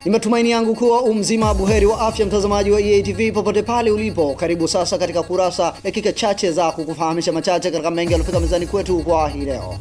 Ni matumaini yangu kuwa mzima buheri wa afya, mtazamaji wa EATV popote pale ulipo. Karibu sasa katika kurasa dakika chache za kukufahamisha machache katika mengi yaliyofika mezani kwetu kwa hii leo.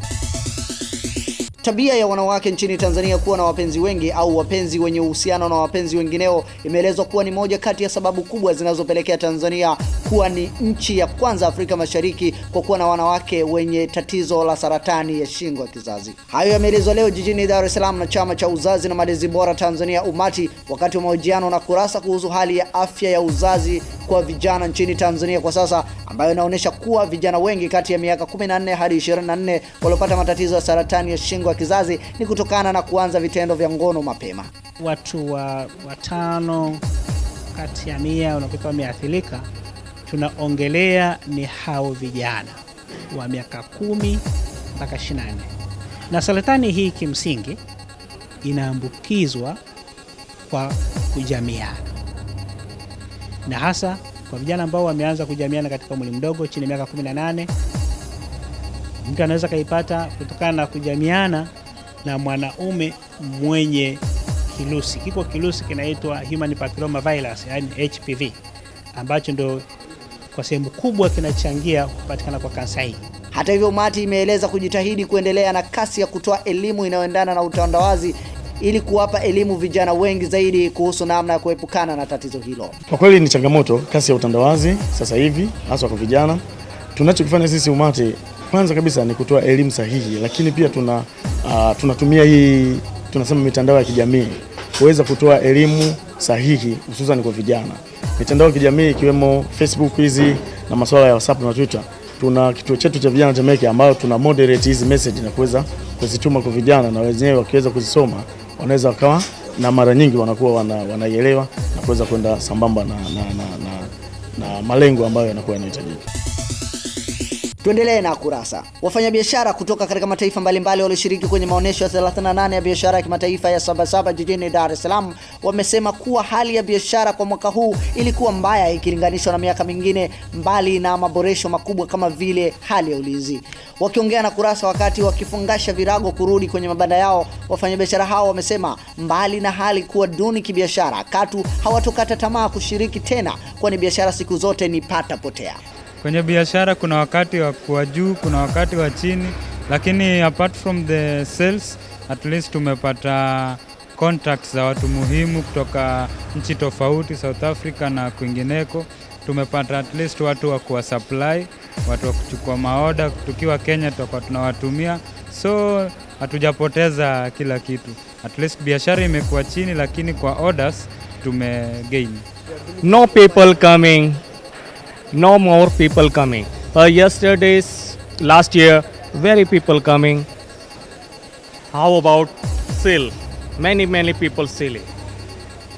Tabia ya wanawake nchini Tanzania kuwa na wapenzi wengi au wapenzi wenye uhusiano na wapenzi wengineo imeelezwa kuwa ni moja kati ya sababu kubwa zinazopelekea Tanzania kuwa ni nchi ya kwanza Afrika Mashariki kwa kuwa na wanawake wenye tatizo la saratani ya shingo ya kizazi. Hayo yameelezwa leo jijini Dar es Salaam na Chama cha Uzazi na Malezi Bora Tanzania Umati wakati wa mahojiano na Kurasa kuhusu hali ya afya ya uzazi kwa vijana nchini Tanzania kwa sasa, ambayo inaonyesha kuwa vijana wengi kati ya miaka 14 hadi 24 waliopata matatizo ya saratani ya shingo ya kizazi ni kutokana na kuanza vitendo vya ngono mapema. Watu watano kati ya 100 wanapokuwa wameathirika, tunaongelea ni hao vijana wa miaka 10 mpaka 24. Na saratani hii kimsingi inaambukizwa kwa kujamiana, na hasa kwa vijana ambao wameanza kujamiana katika umri mdogo chini ya miaka 18. Mtu anaweza kaipata kutokana na kujamiana na mwanaume mwenye kirusi. Kiko kirusi kinaitwa Human Papilloma Virus, yani HPV, ambacho ndo kwa sehemu kubwa kinachangia kupatikana kwa kansa hii. Hata hivyo, Umati imeeleza kujitahidi kuendelea na kasi ya kutoa elimu inayoendana na utandawazi ili kuwapa elimu vijana wengi zaidi kuhusu namna ya kuepukana na tatizo hilo. Kwa kweli ni changamoto kasi ya utandawazi sasa hivi hasa kwa vijana. Tunachokifanya sisi Umati kwanza kabisa ni kutoa elimu sahihi, lakini pia tunatumia hii tunasema mitandao ya kijamii kuweza kutoa elimu sahihi hususan kwa vijana. Mitandao ya kijamii ikiwemo Facebook hizi na masuala ya WhatsApp na Twitter. Tuna kituo chetu cha vijana Jamaica ambao tuna moderate hizi message na kuweza kuzituma kwa vijana, na wenyewe wakiweza kuzisoma wanaweza wakawa na mara nyingi wanakuwa wanaielewa na kuweza kwenda sambamba na malengo ambayo yanakuwa yanahitajika. Tuendelee na Kurasa. Wafanyabiashara kutoka katika mataifa mbalimbali walioshiriki kwenye maonesho ya 38 ya biashara ya kimataifa ya Sabasaba jijini Dar es Salaam wamesema kuwa hali ya biashara kwa mwaka huu ilikuwa mbaya ikilinganishwa na miaka mingine, mbali na maboresho makubwa kama vile hali ya ulinzi. Wakiongea na Kurasa wakati wakifungasha virago kurudi kwenye mabanda yao, wafanyabiashara hao wamesema mbali na hali kuwa duni kibiashara, katu hawatokata tamaa kushiriki tena, kwani biashara siku zote ni pata potea. Kwenye biashara kuna wakati wa juu, kuna wakati wa chini, lakini apart from the sales, at least tumepata contacts za watu muhimu kutoka nchi tofauti, South Africa na kwingineko. Tumepata at least watu wa kuwa supply, watu wa kuchukua maoda tukiwa Kenya tutakuwa tunawatumia. So hatujapoteza kila kitu. At least biashara imekuwa chini, lakini kwa orders tumegain. No people coming. No more people coming. Last year, very people coming. How about sale? Many people selling.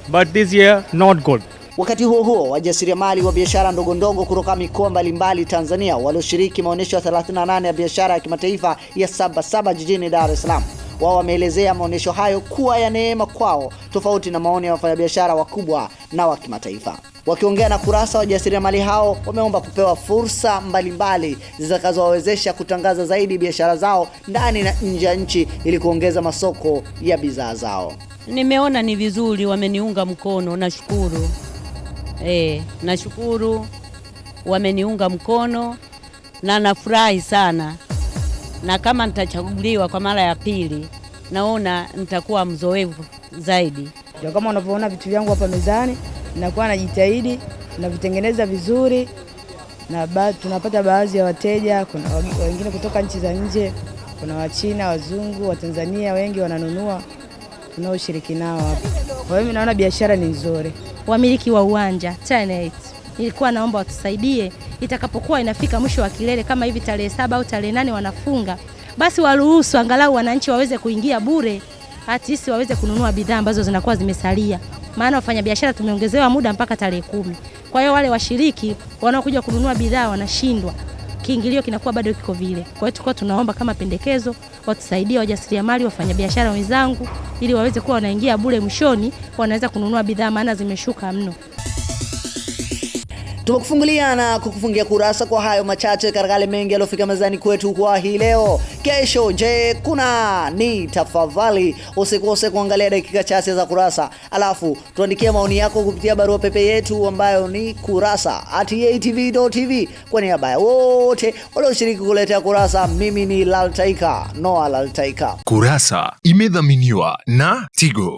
But this year, not good. Wakati huo wajasiriamali wa biashara ndogo ndogo kutoka mikoa mbalimbali Tanzania walioshiriki maonesho ya 38 ya biashara ya kimataifa ya Sabasaba jijini Dar es Salaam, wao wameelezea maonesho hayo kuwa ya neema kwao, tofauti na maoni ya wafanyabiashara wakubwa na wa kimataifa. Wakiongea na Kurasa, wajasiriamali hao wameomba kupewa fursa mbalimbali zitakazowawezesha kutangaza zaidi biashara zao ndani na nje ya nchi ili kuongeza masoko ya bidhaa zao. Nimeona ni vizuri wameniunga mkono, nashukuru. Nashukuru wameniunga mkono na nafurahi sana. Na kama nitachaguliwa kwa mara ya pili, naona nitakuwa mzoefu zaidi. Ndio kama unavyoona vitu vyangu hapa mezani, nakuwa najitahidi na vitengeneza vizuri, na tunapata baadhi ya wateja, kuna wengine kutoka nchi za nje, kuna Wachina, wazungu, wa Tanzania wengi wananunua, tunaoshiriki nao hapa. Kwa hiyo naona biashara ni nzuri. Wamiliki wa uwanja China, nilikuwa naomba watusaidie itakapokuwa inafika mwisho wa kilele kama hivi tarehe 7 au tarehe 8 wanafunga, basi waruhusu angalau wananchi waweze kuingia bure, hata sisi waweze kununua bidhaa ambazo zinakuwa zimesalia. Maana wafanya biashara tumeongezewa muda mpaka tarehe 10. Kwa hiyo wale washiriki wanaokuja kununua bidhaa wanashindwa. Kiingilio kinakuwa bado kiko vile. Kwa hiyo tulikuwa tunaomba kama pendekezo watusaidie wajasiriamali wafanya biashara wenzangu ili waweze kuwa wanaingia bure mwishoni, wanaweza kununua bidhaa maana zimeshuka mno. Tumekufungulia na kukufungia kurasa kwa hayo machache katika yale mengi yaliyofika mezani kwetu kwa hii leo. Kesho je, kuna ni tafadhali usikose kuangalia dakika chache za kurasa. Alafu tuandikie maoni yako kupitia barua pepe yetu ambayo ni kurasa@eatv.tv. Kwa niaba ya wote walioshiriki kuletea kurasa, mimi ni Laltaika, Noah Laltaika. Kurasa imedhaminiwa na Tigo.